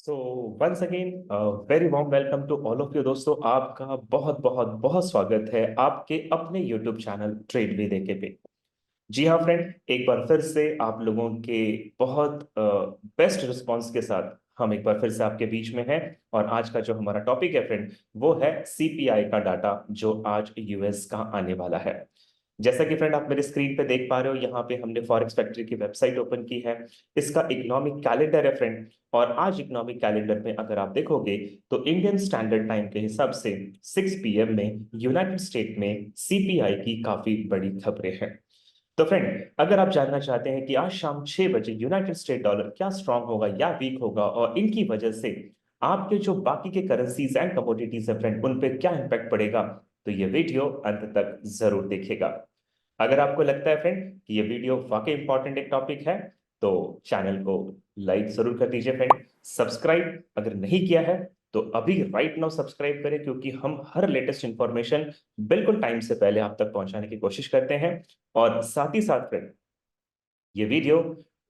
So once again very warm welcome to all of you दोस्तों। आपका बहुत बहुत बहुत स्वागत है आपके अपने यूट्यूब चैनल ट्रेड भी देखे पे। जी हाँ फ्रेंड, एक बार फिर से आप लोगों के बहुत बेस्ट रिस्पांस के साथ हम एक बार फिर से आपके बीच में हैं। और आज का जो हमारा टॉपिक है फ्रेंड, वो है सीपीआई का डाटा जो आज यूएस का आने वाला है। जैसा कि फ्रेंड आप मेरे स्क्रीन पे देख पा रहे हो, यहाँ पे हमने फॉरेक्स फैक्ट्री की वेबसाइट ओपन की है। इसका इकोनॉमिक कैलेंडर है फ्रेंड। और आज इकोनॉमिक कैलेंडर में अगर आप देखोगे तो इंडियन स्टैंडर्ड टाइम के हिसाब से 6 PM में यूनाइटेड स्टेट में सीपीआई की काफी बड़ी खबरें हैं। तो फ्रेंड, अगर आप जानना चाहते हैं कि आज शाम 6 बजे यूनाइटेड स्टेट डॉलर क्या स्ट्रांग होगा या वीक होगा और इनकी वजह से आपके जो बाकी के करेंसीज एंड कमोडिटीज है फ्रेंड, उन पे क्या इंपैक्ट पड़ेगा, तो ये वीडियो अंत तक जरूर देखिएगा। अगर आपको लगता है फ्रेंड कि ये वीडियो वाकई इंपॉर्टेंट एक टॉपिक है, तो चैनल को लाइक जरूर कर दीजिए फ्रेंड। सब्सक्राइब अगर नहीं किया है तो अभी राइट नाउ सब्सक्राइब करें, क्योंकि हम हर लेटेस्ट इंफॉर्मेशन बिल्कुल टाइम से पहले आप तक पहुंचाने की कोशिश करते हैं। और साथ ही साथ फ्रेंड, ये वीडियो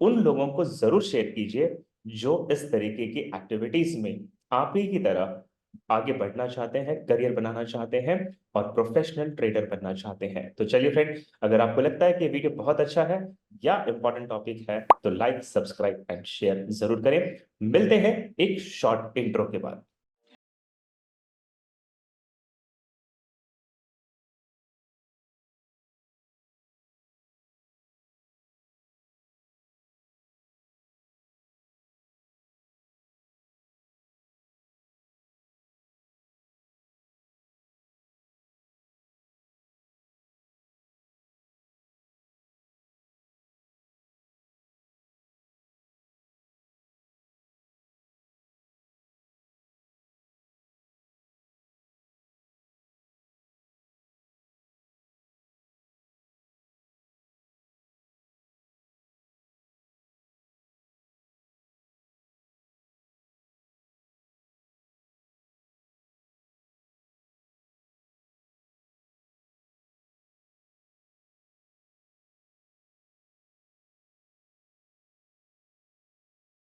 उन लोगों को जरूर शेयर कीजिए जो इस तरीके की एक्टिविटीज में आप ही की तरह आगे बढ़ना चाहते हैं, करियर बनाना चाहते हैं और प्रोफेशनल ट्रेडर बनना चाहते हैं। तो चलिए फ्रेंड, अगर आपको लगता है कि ये वीडियो बहुत अच्छा है या इंपॉर्टेंट टॉपिक है, तो लाइक सब्सक्राइब एंड शेयर जरूर करें। मिलते हैं एक शॉर्ट इंट्रो के बाद।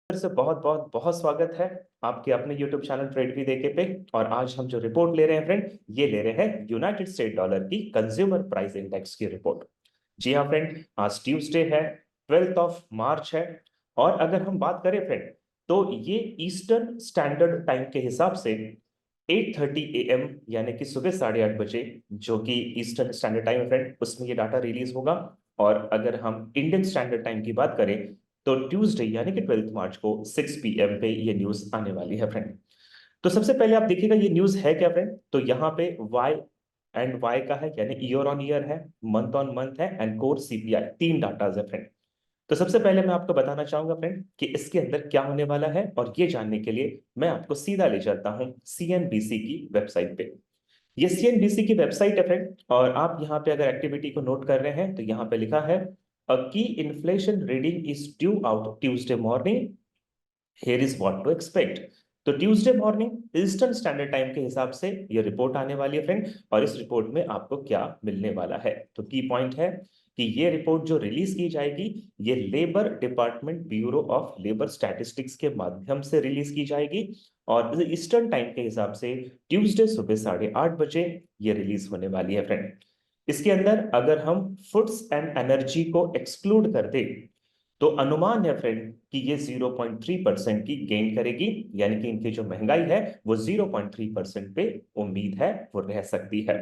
फिर से बहुत बहुत बहुत स्वागत है आपके अपने YouTube चैनल ट्रेड भी देखे पे। और आज हम जो रिपोर्ट ले रहे हैं फ्रेंड, ये ले रहे हैं यूनाइटेड स्टेट डॉलर की कंज्यूमर प्राइस इंडेक्स की रिपोर्ट। जी हाँ फ्रेंड, आज ट्यूसडे है, 12 मार्च है। और अगर हम बात करें फ्रेंड, तो ये ईस्टर्न स्टैंडर्ड टाइम के हिसाब से 8:30 AM यानी कि सुबह 8:30 बजे, जो कि ईस्टर्न स्टैंडर्ड टाइम है फ्रेंड, उसमें ये डाटा रिलीज होगा। और अगर हम इंडियन स्टैंडर्ड टाइम की बात करें तो ट्यूसडे यानी कि 12 मार्च को 6 PM पे ये न्यूज आने वाली है फ्रेंड। तो सबसे पहले आप देखिएगा ये न्यूज है क्या फ्रेंड। तो यहाँ पे वाई का है, यानी ईयर ऑन ईयर है, मंथ ऑन मंथ है एंड कोर सीपीआई, तीन डाटाज है फ्रेंड। तो सबसे पहले मैं आपको बताना चाहूंगा फ्रेंड कि इसके अंदर क्या होने वाला है, और ये जानने के लिए मैं आपको सीधा ले चलता हूं सीएनबीसी की वेबसाइट पे। ये सीएनबीसी की वेबसाइट है फ्रेंड। और आप यहाँ पे अगर एक्टिविटी को नोट कर रहे हैं तो यहाँ पे लिखा है, a key inflation reading is due out Tuesday morning, here is what to expect. तो Tuesday morning eastern standard time के हिसाब से ये रिपोर्ट आने वाली है फ्रेंड। और इस रिपोर्ट में आपको क्या मिलने वाला है, तो की पॉइंट है कि ये रिपोर्ट जो रिलीज की जाएगी, ये labour department bureau of labour statistics के माध्यम से रिलीज की जाएगी। और ईस्टर्न टाइम के हिसाब से ट्यूसडे सुबह 8:30 बजे ये रिलीज होने वाली है फ्रेंड। इसके अंदर अगर हम फूड्स एंड एनर्जी को एक्सक्लूड कर दें, तो अनुमान है फ्रेंड कि ये 0.3% की गेन करेगी, यानी कि इनकी जो महंगाई है वो 0.3% पे उम्मीद है वो रह सकती है।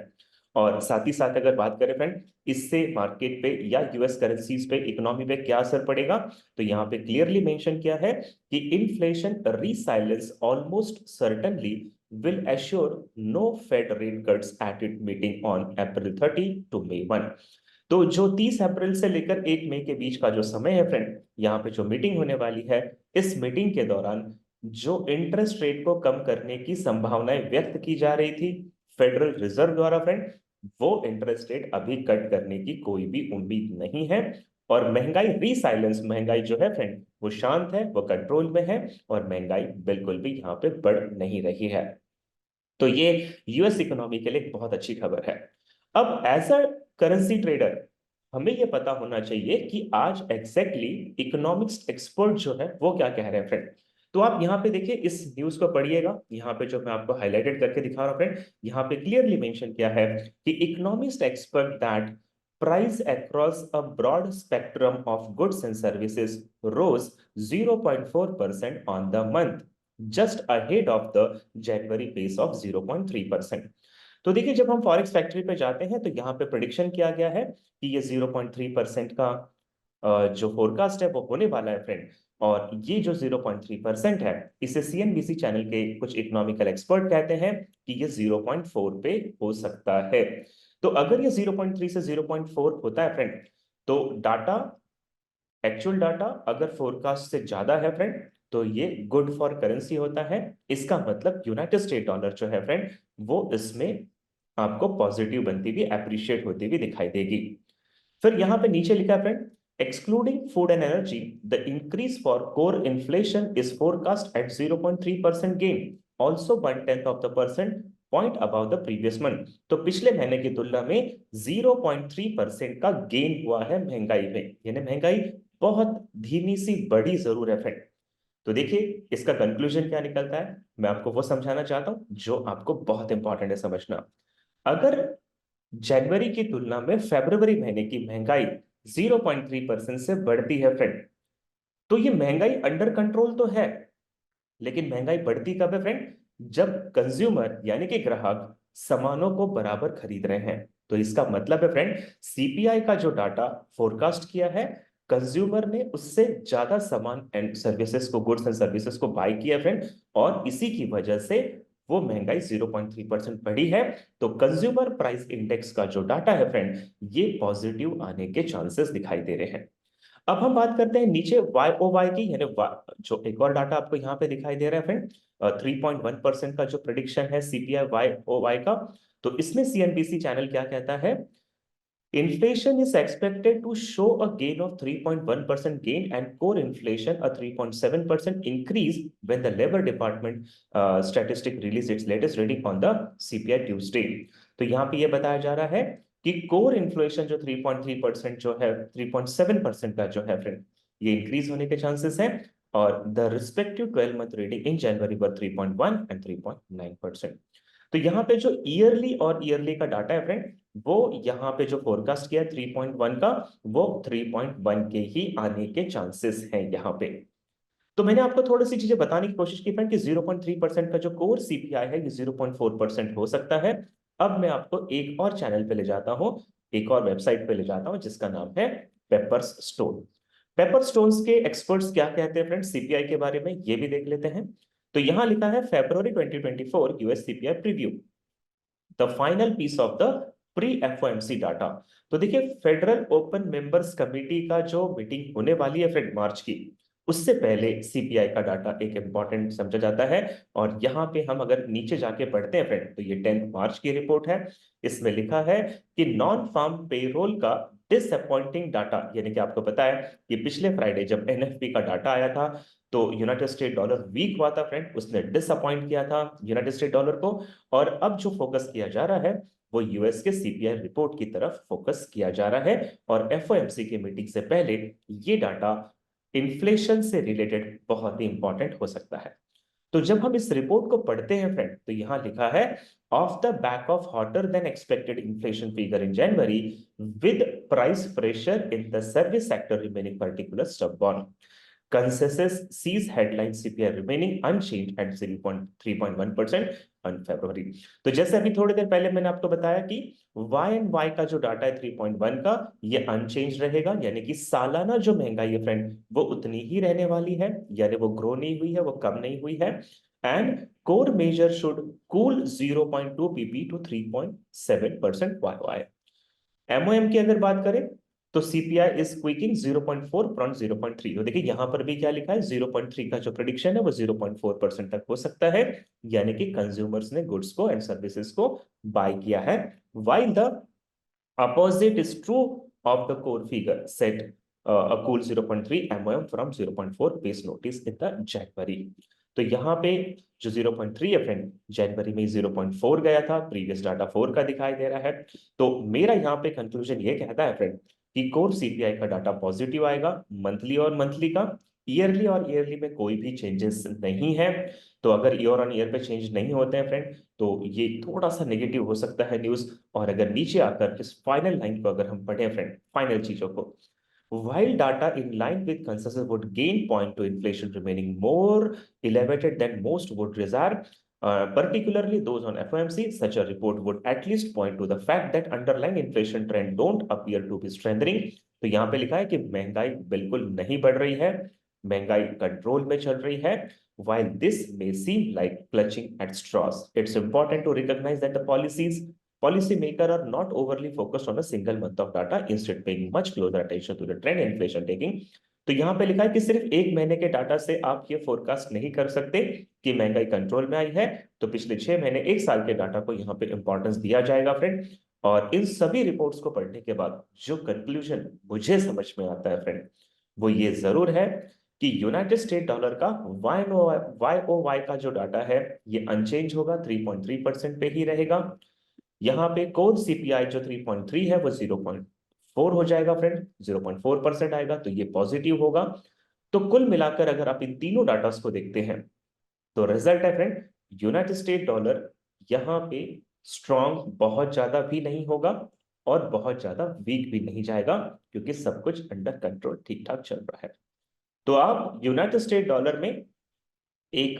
और साथ ही साथ अगर बात करें फ्रेंड, इससे मार्केट पे या यूएस करेंसीज पे, इकोनॉमी पे क्या असर पड़ेगा, तो यहाँ पे क्लियरली मेंशन किया है कि inflation resilience almost certainly will assure no Fed rate cuts at its meeting on April 30 to May 1। तो जो 30 अप्रैल से लेकर 1 मई के बीच का जो समय है फ्रेंड, यहाँ पे जो मीटिंग होने वाली है, इस मीटिंग के दौरान जो इंटरेस्ट रेट को कम करने की संभावनाएं व्यक्त की जा रही थी फेडरल रिजर्व द्वारा फ्रेंड, वो इंटरेस्ट रेट अभी कट करने की कोई भी उम्मीद नहीं है। और महंगाई रीसाइलेंस, महंगाई जो है फ्रेंड वो शांत है, वो कंट्रोल में है, और महंगाई बिल्कुल भी यहाँ पे बढ़ नहीं रही है। तो ये यूएस इकोनॉमी के लिए एक बहुत अच्छी खबर है। अब एज अ करेंसी ट्रेडर हमें यह पता होना चाहिए कि आज एग्जैक्टली इकोनॉमिक्स एक्सपर्ट जो है वो क्या कह रहे हैं फ्रेंड। तो आप यहाँ पे देखिए, इस न्यूज को पढ़िएगा। यहाँ पे जो मैं आपको हाईलाइटेड करके दिखा रहा हूँ फ्रेंड, यहाँ पे क्लियरली मेंशन किया है कि economist expert that price across a broad spectrum of goods and services rose 0.4% on the month, just ahead of the January pace of 0.3%। तो देखिए, जब हम फॉरेक्स फैक्ट्री पे जाते हैं तो यहाँ पे प्रिडिक्शन किया गया है कि ये 0.3% का जो फोरकास्ट है वो होने वाला है फ्रेंड। और ये जो 0.3% है, इसे सीएनबीसी चैनल के कुछ इकोनॉमिकल एक्सपर्ट कहते हैं कि ये 0.4 पे हो सकता है। तो अगर ये 0.3 से 0.4 होता है फ्रेंड, तो डाटा, एक्चुअल डाटा अगर फोरकास्ट से ज्यादा है फ्रेंड, तो ये गुड फॉर करेंसी होता है। इसका मतलब यूनाइटेड स्टेट डॉलर जो है फ्रेंड, वो इसमें आपको पॉजिटिव बनती हुई, अप्रिशिएट होती हुई दिखाई देगी। फिर यहां पे नीचे लिखा है friend, excluding food and energy the increase for core inflation is forecast at 0.3% gain, also 1/10 point above the previous month. तो पिछले महीने की तुलना में 0.3% का गेन हुआ है महंगाई में, यानी महंगाई बहुत धीमी सी बढ़ी जरूर है फ्रेंड। तो देखिए, इसका कंक्लूजन क्या निकलता है, मैं आपको वो समझाना चाहता हूं जो आपको बहुत इंपॉर्टेंट है समझना। अगर जनवरी की तुलना में फरवरी महीने की महंगाई 0.3% से बढ़ती है फ्रेंड, तो ये महंगाई अंडर कंट्रोल तो है, लेकिन महंगाई बढ़ती कब है फ्रेंड, जब कंज्यूमर यानी कि ग्राहक सामानों को बराबर खरीद रहे हैं। तो इसका मतलब है फ्रेंड, सीपीआई का जो डाटा फोरकास्ट किया है, कंज्यूमर ने उससे ज्यादा सामान एंड सर्विसेज को, गुड्स एंड सर्विसेज को बाय किया फ्रेंड, और इसी की वजह से वो महंगाई 0.3% बढ़ी है। तो कंज्यूमर प्राइस इंडेक्स का जो डाटा है फ्रेंड, ये पॉजिटिव आने के चांसेस दिखाई दे रहे हैं। अब हम बात करते हैं नीचे वाई ओ वाई की, यानी जो एक और डाटा आपको यहाँ पे दिखाई दे रहा है फ्रेंड, 3.1% का जो प्रिडिक्शन है सीपीआई वाई ओ वाई का। तो इसमें सीएनबीसी चैनल क्या कहता है, inflation is expected to show a gain of 3.1% gain and core inflation a 3.7% increase when the Labor Department statistic released its latest reading on the CPI Tuesday। तो यहाँ पे ये बताया जा रहा है कि कोर इन्फ्लेशन जो 3.3% जो है, 3.7% का जो है फ्रेंड, ये इंक्रीज होने के चांसेस हैं। और the respective 12 month reading in January were 3.1 and 3.9%। तो यहाँ पे जो ईयरली और ईयरली का डाटा है फ्रेंड, वो यहाँ पे जो फोरकास्ट किया है 3.1 का, वो 3.1 के ही आने के चांसेस हैं यहाँ पे। तो मैंने आपको थोड़ी सी चीजें बताने की कोशिश की फ्रेंड कि 0.3% का जो कोर सीपीआई है, ये 0.4% हो सकता है। अब मैं आपको एक और चैनल पे ले जाता हूँ, एक और वेबसाइट पे ले जाता हूँ जिसका नाम है पेपर्स स्टोन। पेपर स्टोन्स के एक्सपर्ट्स क्या कहते हैं फ्रेंड सीपीआई के बारे में, ये भी देख लेते हैं। तो यहां लिखा है February 2024 US CPI preview, the final piece of the pre FOMC data. तो देखिए, फेडरल ओपन मेंबर्स कमेटी का जो मीटिंग होने वाली है फ्रेंड मार्च की, उससे पहले सीपीआई का डाटा एक इंपॉर्टेंट समझा जाता है। और यहाँ पे हम अगर नीचे जाके पढ़ते हैं फ्रेंड, तो ये 10 मार्च की रिपोर्ट है। इसमें लिखा है कि नॉन फार्म पेरोल का डिसअपॉइंटिंग डाटा, यानी कि आपको पता है कि पिछले फ्राइडे जब एनएफपी का डाटा आया था, तो यूनाइटेड स्टेट डॉलर वीक हुआ था फ्रेंड, उसने डिसअपॉइंट किया था यूनाइटेड स्टेट डॉलर को। और अब जो फोकस किया जा रहा है, वो यूएस के सीपीआई रिपोर्ट की तरफ फोकस किया जा रहा है। और एफओएमसी की मीटिंग से पहले ये डाटा इन्फ्लेशन से रिलेटेड बहुत ही इंपॉर्टेंट हो सकता है। तो जब हम इस रिपोर्ट को पढ़ते हैं फ्रेंड, तो यहां लिखा है of the back of hotter then expected inflation figure in January with price pressure in the service sector remaining particular stubborn, consensus sees headline CPI remaining unchanged at 0.3.1% on February। तो जैसे अभी थोड़ी देर पहले मैंने आपको बताया कि Y एंड Y का जो डाटा है 3.1 का, ये अनचेंज रहेगा, यानी कि सालाना जो महंगाई है फ्रेंड, वो उतनी ही रहने वाली है, यानी वो ग्रो नहीं हुई है, वो कम नहीं हुई है। And core measure should cool 0.2 pp to 3.7% YY। MOM की अगर बात करें, तो सीपीआई इज क्विकिंग 0.4 फ्रॉम 0.3। तो देखिए, यहां पर भी क्या लिखा है, 0.3 का जो प्रेडिक्शन है वो 0.4% तक हो सकता है, यानी कि कंज्यूमर्स ने गुड्स को एंड सर्विसेज को बाय किया है। while the opposite is true of the core figure set a cool 0.3 MOM from 0.4 base notice in the January। तो यहाँ पे जो 0.3 है फ्रेंड, जनवरी में 0.4 गया था, प्रीवियस डाटा 4 का दिखाई दे रहा है। तो मेरा यहाँ पे कंक्लूजन ये कहता है फ्रेंड कि कोर सीपीआई का डाटा पॉजिटिव आएगा मंथली और मंथली का, ईयरली और ईयरली में कोई भी चेंजेस नहीं है। तो अगर ईयर ऑन ईयर पे चेंज नहीं होते हैं फ्रेंड, तो ये थोड़ा सा नेगेटिव हो सकता है न्यूज। और अगर नीचे आकर इस फाइनल लाइन को अगर हम पढ़े फ्रेंड, फाइनल चीजों को, while data in line with consensus would gain point to inflation remaining more elevated than most would desire, particularly those on FOMC, such a report would at least point to the fact that underlying inflation trend don't appear to be strengthening। तो यहाँ पे लिखा है कि महंगाई बिल्कुल नहीं बढ़ रही है, महंगाई कंट्रोल में चल रही है। While this may seem like clutching at straws, it's important to recognize that the policymakers are not overly focused on a single month of data, instead paying much closer attention to the trend inflation taking। तो यहाँ पे लिखा है कि सिर्फ एक महीने के डाटा से आप ये फोरकास्ट नहीं कर सकते कि महंगाई कंट्रोल में आई है। तो पिछले 6 महीने, एक साल के डाटा को यहाँ पे इंपॉर्टेंस दिया जाएगा फ्रेंड। और इन सभी रिपोर्ट्स को पढ़ने के बाद जो कंक्लूजन मुझे समझ में आता है फ्रेंड, वो ये जरूर है कि यूनाइटेड स्टेट डॉलर का YOY का जो डाटा है ये अनचेंज होगा, 3.3% पे ही रहेगा। यहाँ पे कोर सीपीआई जो 3.3 है वो 0.4 हो जाएगा फ्रेंड, 0.4% आएगा, तो ये पॉजिटिव होगा। तो कुल मिलाकर अगर आप इन तीनों डाटास को देखते हैं, तो रिजल्ट है फ्रेंड, यूनाइटेड स्टेट डॉलर यहाँ पे स्ट्रॉन्ग बहुत ज्यादा भी नहीं होगा और बहुत ज्यादा वीक भी नहीं जाएगा, क्योंकि सब कुछ अंडर कंट्रोल ठीक ठाक चल रहा है। तो आप यूनाइटेड स्टेट डॉलर में एक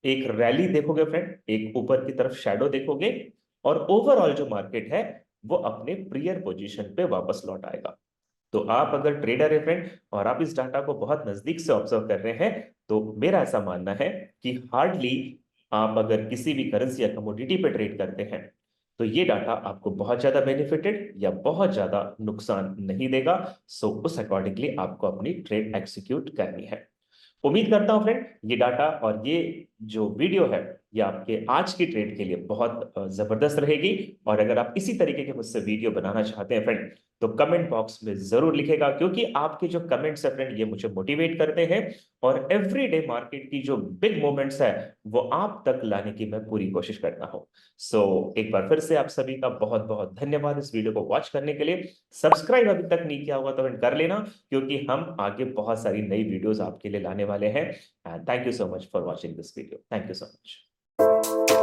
एक रैली देखोगे फ्रेंड, एक ऊपर की तरफ शैडो देखोगे, और ओवरऑल जो मार्केट है वो अपने प्रियर पोजीशन पे वापस लौट आएगा। तो आप अगर ट्रेडर है फ्रेंड और आप इस डाटा को बहुत नजदीक से ऑब्जर्व कर रहे हैं, तो मेरा ऐसा मानना है कि हार्डली आप अगर किसी भी करेंसी या कमोडिटी पे ट्रेड करते हैं, तो ये डाटा आपको बहुत ज्यादा बेनिफिटेड या बहुत ज्यादा नुकसान नहीं देगा। सो उस अकॉर्डिंगली आपको अपनी ट्रेड एक्सिक्यूट करनी है। उम्मीद करता हूं फ्रेंड ये डाटा और ये जो वीडियो है ये आपके आज की ट्रेड के लिए बहुत जबरदस्त रहेगी। और अगर आप इसी तरीके के मुझसे वीडियो बनाना चाहते हैं फ्रेंड, तो कमेंट बॉक्स में जरूर लिखेगा, क्योंकि आपके जो कमेंट्स है फ्रेंड ये मुझे मोटिवेट करते हैं और एवरीडे मार्केट की जो बिग मोमेंट्स है वो आप तक लाने की मैं पूरी कोशिश करता हूं। सो एक बार फिर से आप सभी का बहुत बहुत धन्यवाद इस वीडियो को वॉच करने के लिए। सब्सक्राइब अभी तक नहीं किया होगा तो फ्रेंड कर लेना, क्योंकि हम आगे बहुत सारी नई वीडियोस आपके लिए लाने वाले हैं। Thank you so much for watching this video. Thank you so much.